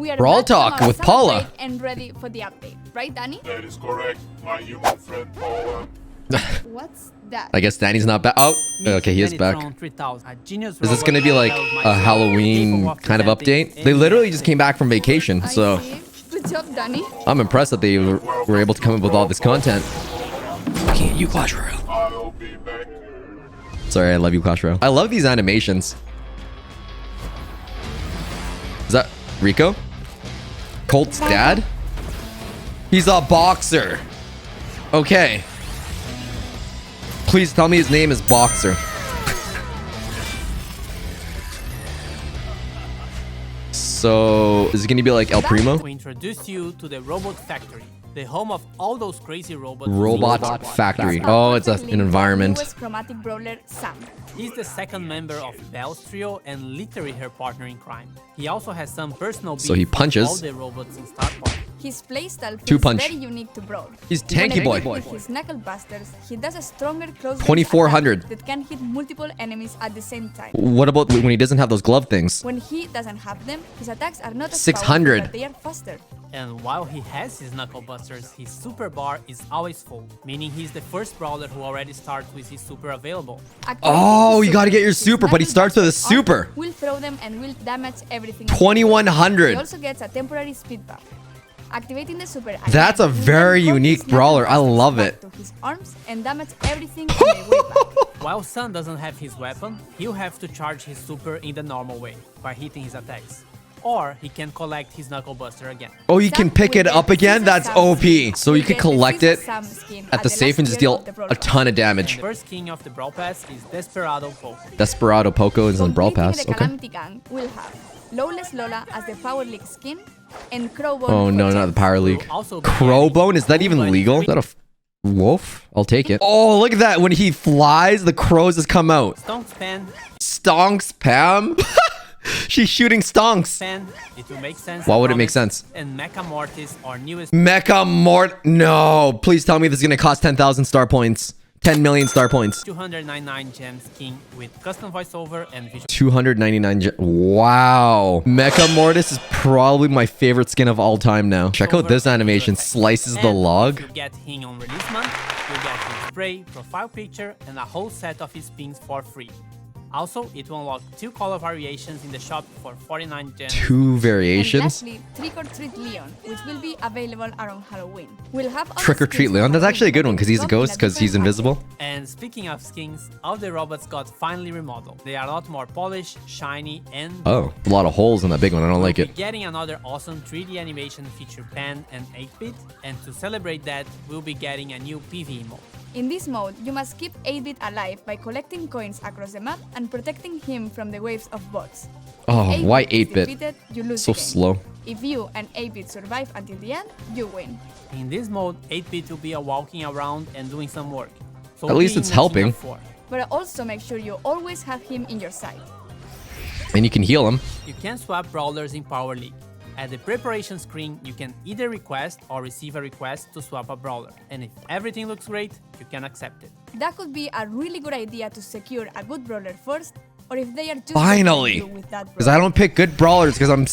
We are Brawl back from Talk our with summer Paula. break and ready for the update. Right, Danny? That is correct, my human friend Paula. What's that? I guess Danny's not back. Oh, okay, he is back. Is this gonna be like a Halloween kind of update? They literally just came back from vacation, so I see. Good job, Danny. I'm impressed that they were able to come up with all this content. Looking at you, Clash Royale. I'll be back. Sorry, I love you, Clash Royale. I love these animations. Is that Rico? Colt's dad? He's a boxer. Okay. Please tell me his name is Boxer. So, is it gonna be like El Primo? We introduce you to the Robot Factory, the home of all those crazy robots. Robot Factory. Oh, it's an environment. Newest chromatic brawler, Sam. He's the second member of Belle's trio and literally her partner in crime. He also has some personal So he beef with punches. all the robots in Star Park. His playstyle Two feels punch. very unique to Brawl. He's tanky When boy. equipped with his knuckle busters, he does a stronger close 2400. that can hit multiple enemies at the same time. What about when he doesn't have those glove things? When he doesn't have them, his attacks are not as 600. powerful, but they are faster. And while he has his knuckle busters, his super bar is always full, meaning he's the first brawler who already starts with his super available. Activating Oh, his you gotta get your his super, but he knuckle starts with a buster arm super. Will throw them and will damage everything. 2100. He also gets a temporary speed buff. Activating the super. That's a will very then put unique his knuckle brawler. I busters love back it. To his arms and damage everything on the way back. While Sun doesn't have his weapon, he'll have to charge his super in the normal way, by hitting his attacks. Or he can collect his knuckle buster again. Oh, you Sam can pick will it get up the again? Scissor That's Sam OP. skin. So Will you can get the collect Scissor it Sam skin at the last safe and just tier deal of the Brawl a Pass. ton of The damage. first king of the Brawl Pass is Desperado Poco. Desperado Poco is on Brawl Completing Pass. the Okay. Calamity Gang will have Lawless Lola as the Power League skin and Crowbone. Oh, for no, not gems. the Power League. Also be Crowbone? Is that even getting legal? Is that a wolf? I'll take it. Oh, look at that. When he flies, the crows just come out. Stonks Pan. Stonks Pam? She's shooting stonks. Pan, it will make sense. Why I would it make promise. sense? And Mecha Mortis, our newest Mecha Mort. No. Please tell me this is going to cost 10,000 star points. 10 million star points. 299 gems king with custom voiceover and visual. 299. Wow. Mecha Mortis is probably my favorite skin of all time now. Check out this animation. Slices the And log. If you get him on release month, you'll get his spray, profile picture, and a whole set of his pins for free. Also, it will unlock 2 color variations in the shop for 49 gems. 2 And variations. lastly, Trick or Treat Leon, which will be available around Halloween. We'll have other Trick or Treat skins Leon. for That's actually a good one Halloween, because he's a but they will ghost come in because he's different invisible. And speaking of skins, all the robots got finally remodeled. They are a lot more polished, shiny, and Oh, a lot of holes in that big one. I don't like we'll it. be getting another awesome 3D animation feature Pan and 8-bit, and to celebrate that, we'll be getting a new PvE mode. In this mode, you must keep 8-bit alive by collecting coins across the map and protecting him from the waves of bots. Oh, If why 8-bit is 8-bit? defeated, you lose So the game. slow. If you and 8-bit survive until the end, you win. In this mode, 8-bit will be a walking around and doing some work. So At least be it's in the helping. King of 4. But also make sure you always have him in your side. And you can heal him. You can swap brawlers in Power League. At the preparation screen, you can either request or receive a request to swap a brawler. And if everything looks great, you can accept it. That could be a really good idea to secure a good brawler first, or if they are just Finally. better than you with that Because I don't pick good brawlers because I'm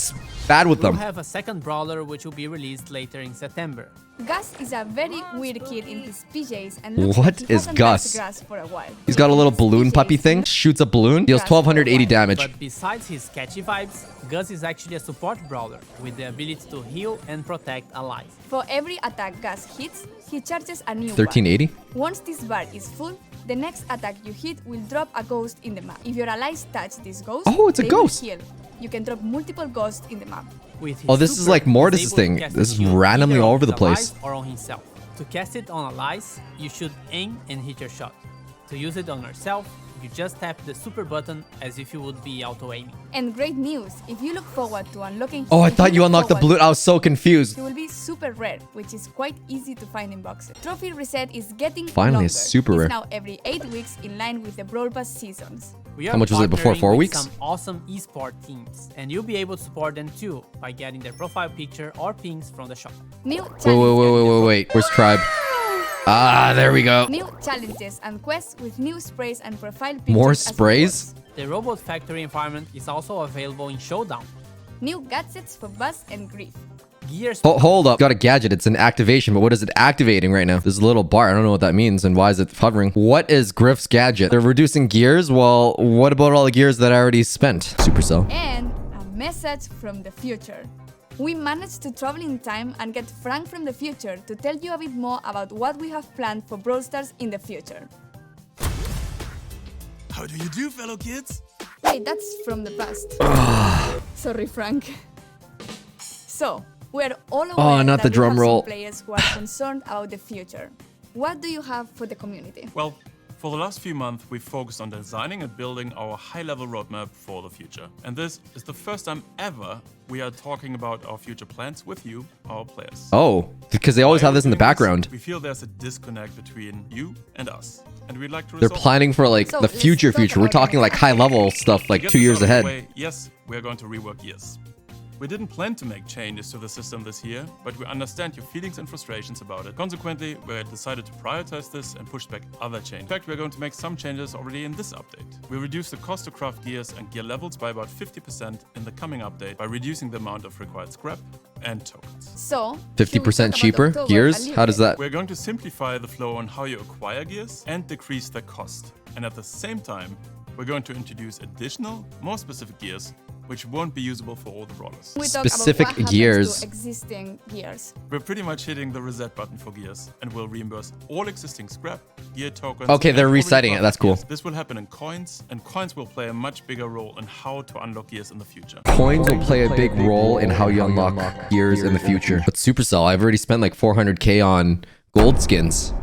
bad with We'll them. have a second brawler which will be released later in September. Gus is a very weird kid in his PJs and looks What like he is hasn't Gus? touched grass for a while. He's got a little His balloon PJs puppy thing. look Shoots a balloon. Deals 1280 damage. But besides his catchy vibes, Gus is actually a support brawler with the ability to heal and protect allies. For every attack Gus hits, he charges a new 1380. bar. Once this bar is full, the next attack you hit will drop a ghost in the map. If your allies touch this ghost, Oh, it's a they will ghost. heal. You can drop multiple ghosts in the map. With his Oh, this is super, like he's Mortis's able to thing. cast This a is shield randomly either all on over the his place. allies or on himself. To cast it on allies, you should aim and hit your shot. To use it on yourself, you just tap the super button as if you would be auto-aiming. And great news, if you look forward to unlocking Oh, I if thought you look unlocked the forward- balloon. I was so confused. He will be super rare, which is quite easy to find in boxes. Trophy reset is getting Finally, longer. it's super It's rare. now every 8 weeks in line with the Brawl Pass seasons. We How much was it before, partnering 4 with weeks? Some awesome esport teams, and you'll be able to support them too by getting their profile picture or pins from the shop. New Wait. Where's Tribe? Ah, there we go. New challenges and quests with new sprays and profile pictures. More as sprays? rewards. The Robot Factory environment is also available in Showdown. new gadgets for Buzz and Grief. Gears. Hold up. Got a gadget. It's an activation, but what is it activating right now? This little bar. I don't know what that means and why is it hovering. What is Griff's gadget? They're reducing gears? Well, what about all the gears that I already spent? Supercell. And a message from the future. We managed to travel in time and get Frank from the future to tell you a bit more about what we have planned for Brawl Stars in the future. How do you do, fellow kids? Wait, that's from the past. Sorry, Frank. So, we're all aware not that the we drum have roll. some players who are concerned about the future. What do you have for the community? Well, for the last few months, we've focused on designing and building our high-level roadmap for the future. And this is the first time ever we are talking about our future plans with you, our players. Oh, because they always have this in the background. We feel there's a disconnect between you and us. And we'd like to They're resolve planning for like So, the let's future talk future. We're about talking like high level stuff like To get 2 this years out of the ahead. way, yes, we're going to rework gears. We didn't plan to make changes to the system this year, but we understand your feelings and frustrations about it. Consequently, we decided to prioritize this and push back other changes. In fact, we're going to make some changes already in this update. We reduced the cost to craft gears and gear levels by about 50% in the coming update by reducing the amount of required scrap and tokens. So, should we 50% talk about cheaper October a gears? little How does bit? that? We're going to simplify the flow on how you acquire gears and decrease their cost. And at the same time, we're going to introduce additional, more specific gears which won't be usable for all the brawlers. We talk Specific about what happens gears. to existing gears. We're pretty much hitting the reset button for gears and will reimburse all existing scrap, gear tokens. Okay, and they're already resetting it. crafted That's cool. gears. This will happen in coins, and coins will play a much bigger role in how to unlock gears in the future. Coins will play a big role in how you unlock gears in the future. But Supercell, I've already spent like 400k on gold skins.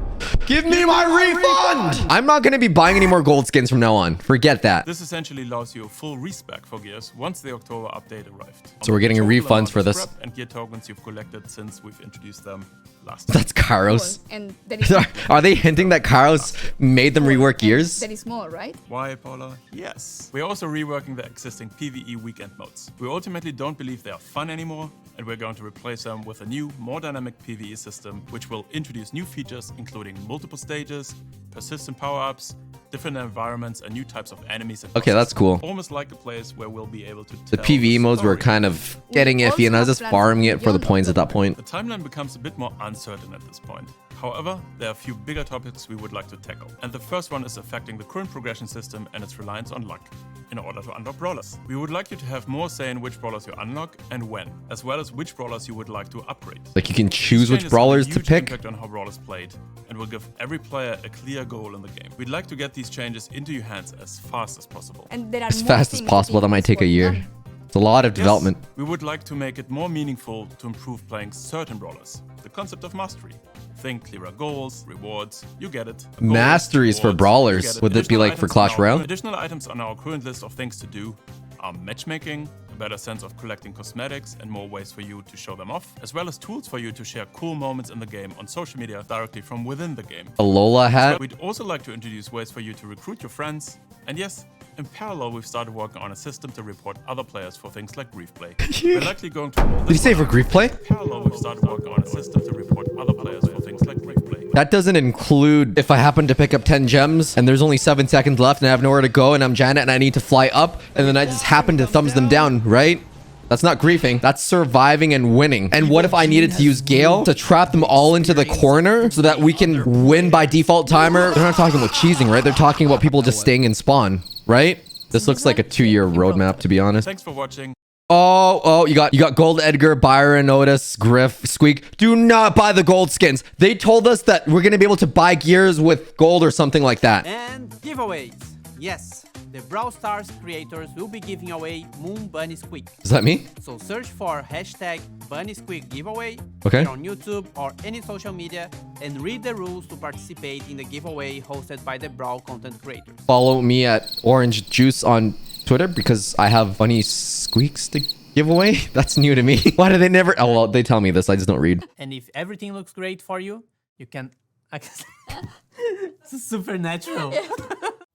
Give me my refund! I'm not going to be buying any more gold skins from now on. Forget that. This essentially allows you a full respec for gears once the October update arrived. So we're getting On the total refunds amount for of this. scrap and gear tokens you've collected since we've introduced them last time. That's Kairos. Cool. And there is, Are they hinting that Kairos made them rework gears? there is more, right? Why, Paula? Yes. We're also reworking the existing PvE weekend modes. We ultimately don't believe they are fun anymore, and we're going to replace them with a new, more dynamic PvE system, which will introduce new features including multiple stages, persistent power-ups, different environments, and new types of enemies and Okay, bosses. that's cool. Almost like a place where we'll be able to The tell PvE modes were story. kind of getting We iffy, and I was also just have plans farming it for the beyond points at that point. The timeline becomes a bit more uncertain at this point. However, there are a few bigger topics we would like to tackle. And the first one is affecting the current progression system and its reliance on luck in order to unlock brawlers. We would like you to have more say in which brawlers you unlock and when, as well as which brawlers you would like to upgrade. Like you can choose These which changes brawlers have a to huge pick. impact on how brawlers played, and will give every player a clear goal in the game. We'd like to get these changes into your hands as fast as possible. And there are As more fast as things possible, that might take a being year. done. It's a lot of Yes, development. we would like to make it more meaningful to improve playing certain brawlers. The concept of mastery. Think clearer goals, rewards, you get it. Goals, Masteries for rewards, brawlers. you get it. Would it be Additional like for items Clash on our- Royale? Additional items on our current list of things to do are matchmaking, a better sense of collecting cosmetics and more ways for you to show them off, as well as tools for you to share cool moments in the game on social media directly from within the game. A Lola hat. We'd also like to introduce ways for you to recruit your friends. And yes, in parallel, we've started working on a system to report other players for things like grief play. We're likely going to roll Did you say for grief play? In parallel, we've started working on a system to report other players for things like grief play. That doesn't include if I happen to pick up 10 gems and there's only 7 seconds left and I have nowhere to go and I'm Janet and I need to fly up and then I just happen to thumbs them down, right? That's not griefing. That's surviving and winning. And what if I needed to use Gale to trap them all into the corner so that we can win by default timer? They're not talking about cheesing, right? They're talking about people just staying in spawn, right? This looks like a 2-year roadmap, to be honest. Thanks for watching. Oh, you got Gold Edgar, Byron, Otis, Griff, Squeak. Do not buy the gold skins. They told us that we're going to be able to buy gears with gold or something like that. And giveaways. Yes, the Brawl Stars creators will be giving away Moon Bunny Squeak. Is that me? So search for hashtag Bunny Squeak giveaway Okay. on YouTube or any social media and read the rules to participate in the giveaway hosted by the Brawl content creators. Follow me at Orange Juice on Twitter because I have funny squeaks to give away. That's new to me. Why do they never? Oh, well, they tell me this. I just don't read. And if everything looks great for you, you can... It's supernatural.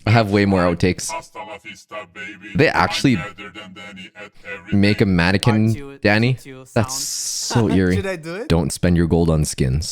I have way more outtakes. Hasta la vista, baby. They actually I'm better than Danny at everything. make a mannequin, Part two- Danny. two That's sound. so eerie. Should I do it? Don't spend your gold on skins.